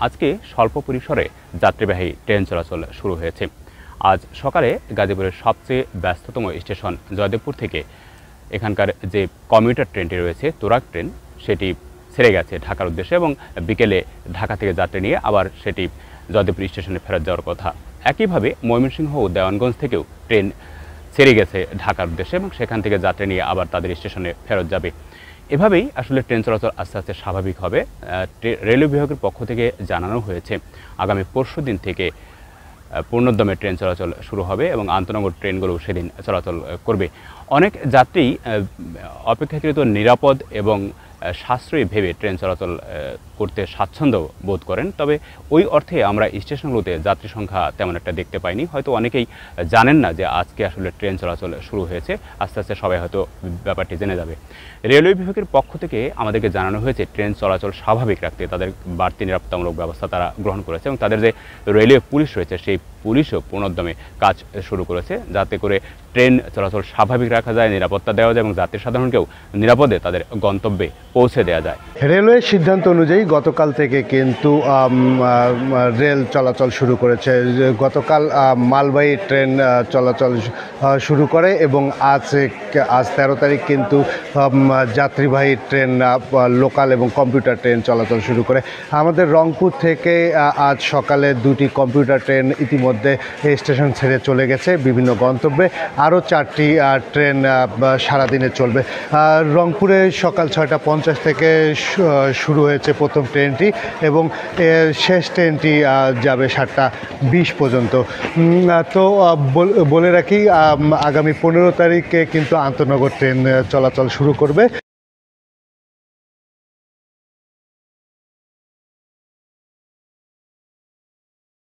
আজকে স্বল্প পরিসরে যাত্রীবাহী ট্রেন চলাচল শুরু হয়েছে। আজ সকালে গাজীপুরের সবচেয়ে ব্যস্ততম স্টেশন জয়দেবপুর থেকে এখানকার যে কমিউটার ট্রেনটি রয়েছে তুরাগ ট্রেন, সেটি ছেড়ে গেছে ঢাকার উদ্দেশ্যে এবং বিকেলে ঢাকা থেকে যাত্রী নিয়ে আবার সেটি জয়দেবপুর স্টেশনে ফেরত যাওয়ার কথা। একইভাবে ময়মনসিংহ ও দেওয়ানগঞ্জ থেকেও ট্রেন ছেড়ে গেছে ঢাকার উদ্দেশ্যে এবং সেখান থেকে যাত্রী নিয়ে আবার তাদের স্টেশনে ফেরত যাবে। এভাবেই আসলে ট্রেন চলাচল আস্তে আস্তে স্বাভাবিক হবে। রেলওয়ে বিভাগের পক্ষ থেকে জানানো হয়েছে আগামী পরশু দিন থেকে পূর্ণোদ্যমে ট্রেন চলাচল শুরু হবে এবং আন্তনগর ট্রেনগুলো সেদিন চলাচল করবে। অনেক যাত্রী অপেক্ষাকৃত নিরাপদ এবং সাশ্রয়ী ভেবে ট্রেন চলাচল করতে স্বাচ্ছন্দ্য বোধ করেন। তবে ওই অর্থে আমরা স্টেশনগুলোতে যাত্রী সংখ্যা তেমন একটা দেখতে পাইনি। হয়তো অনেকেই জানেন না যে আজকে আসলে ট্রেন চলাচল শুরু হয়েছে। আস্তে আস্তে সবাই হয়তো ব্যাপারটি জেনে যাবে। রেলওয়ে বিভাগের পক্ষ থেকে আমাদেরকে জানানো হয়েছে ট্রেন চলাচল স্বাভাবিক রাখতে তাদের বাড়তি নিরাপত্তামূলক ব্যবস্থা তারা গ্রহণ করেছে এবং তাদের যে রেলওয়ে পুলিশ রয়েছে সেই পুলিশও পূর্ণোদ্যমে কাজ শুরু করেছে যাতে করে ট্রেন চলাচল স্বাভাবিক রাখা যায়, নিরাপত্তা দেওয়া যায় এবং যাত্রী সাধারণকেও নিরাপদে তাদের গন্তব্যে পৌঁছে দেওয়া যায়। রেলওয়ের সিদ্ধান্ত অনুযায়ী গতকাল থেকে কিন্তু রেল চলাচল শুরু করেছে। গতকাল মালবাহী ট্রেন চলাচল শুরু করে এবং আজ 13 তারিখ কিন্তু যাত্রীবাহী ট্রেন, লোকাল এবং কম্পিউটার ট্রেন চলাচল শুরু করে। আমাদের রংপুর থেকে আজ সকালে 2টি কম্পিউটার ট্রেন ইতিমধ্যে স্টেশন ছেড়ে চলে গেছে বিভিন্ন গন্তব্যে। আরও 4টি ট্রেন সারাদিনে চলবে। রংপুরে সকাল 6:50 থেকে শুরু হয়েছে প্রথম ট্রেনটি এবং শেষ ট্রেনটি যাবে 7:20 পর্যন্ত। তো বলে রাখি আগামী 15 তারিখে কিন্তু আন্তনগর ট্রেন চলাচল শুরু করবে।